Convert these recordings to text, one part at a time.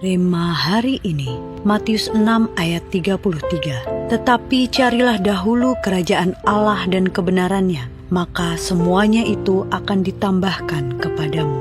Rema hari ini, Matius 6 ayat 33. Tetapi carilah dahulu kerajaan Allah dan kebenarannya, maka semuanya itu akan ditambahkan kepadamu.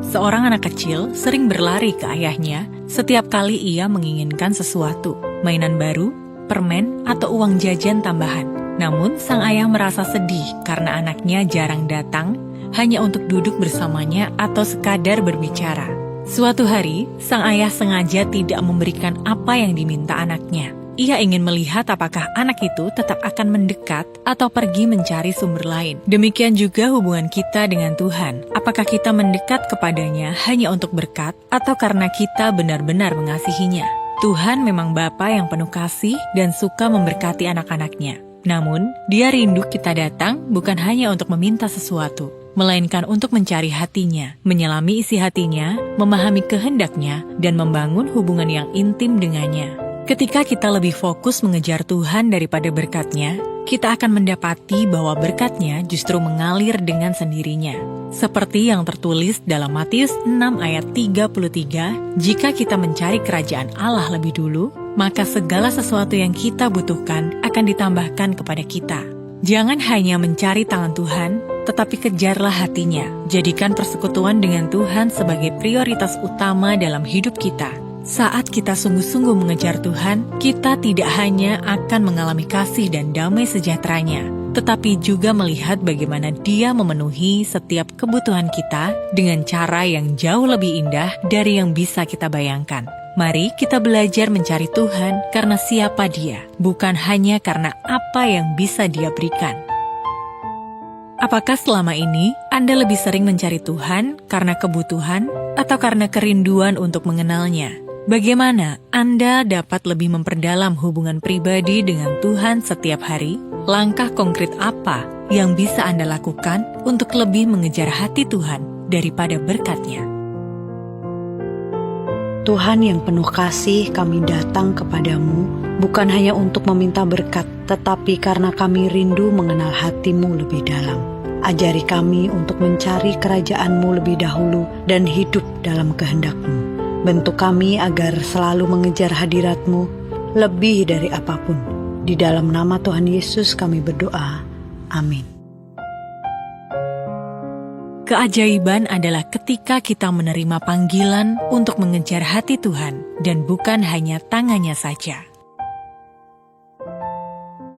Seorang anak kecil sering berlari ke ayahnya setiap kali ia menginginkan sesuatu, mainan baru, permen, atau uang jajan tambahan. Namun sang ayah merasa sedih karena anaknya jarang datang hanya untuk duduk bersamanya atau sekadar berbicara. Suatu hari, sang ayah sengaja tidak memberikan apa yang diminta anaknya. Ia ingin melihat apakah anak itu tetap akan mendekat atau pergi mencari sumber lain. Demikian juga hubungan kita dengan Tuhan. Apakah kita mendekat kepadanya hanya untuk berkat atau karena kita benar-benar mengasihinya? Tuhan memang Bapa yang penuh kasih dan suka memberkati anak-anaknya. Namun, Dia rindu kita datang bukan hanya untuk meminta sesuatu, melainkan untuk mencari hatinya, menyelami isi hatinya, memahami kehendaknya, dan membangun hubungan yang intim dengannya. Ketika kita lebih fokus mengejar Tuhan daripada berkat-Nya, kita akan mendapati bahwa berkat-Nya justru mengalir dengan sendirinya. Seperti yang tertulis dalam Matius 6 ayat 33, jika kita mencari kerajaan Allah lebih dulu, maka segala sesuatu yang kita butuhkan akan ditambahkan kepada kita. Jangan hanya mencari tangan Tuhan, tetapi kejarlah hatinya. Jadikan persekutuan dengan Tuhan sebagai prioritas utama dalam hidup kita. Saat kita sungguh-sungguh mengejar Tuhan, kita tidak hanya akan mengalami kasih dan damai sejahteranya, tetapi juga melihat bagaimana Dia memenuhi setiap kebutuhan kita dengan cara yang jauh lebih indah dari yang bisa kita bayangkan. Mari kita belajar mencari Tuhan karena siapa Dia, bukan hanya karena apa yang bisa Dia berikan. Apakah selama ini Anda lebih sering mencari Tuhan karena kebutuhan atau karena kerinduan untuk mengenalnya? Bagaimana Anda dapat lebih memperdalam hubungan pribadi dengan Tuhan setiap hari? Langkah konkret apa yang bisa Anda lakukan untuk lebih mengejar hati Tuhan daripada berkat-Nya? Tuhan yang penuh kasih, kami datang kepadamu bukan hanya untuk meminta berkat, tetapi karena kami rindu mengenal hati-Mu lebih dalam. Ajari kami untuk mencari kerajaan-Mu lebih dahulu dan hidup dalam kehendak-Mu. Bentuk kami agar selalu mengejar hadirat-Mu lebih dari apapun. Di dalam nama Tuhan Yesus kami berdoa. Amin. Keajaiban adalah ketika kita menerima panggilan untuk mengejar hati Tuhan dan bukan hanya tangannya saja.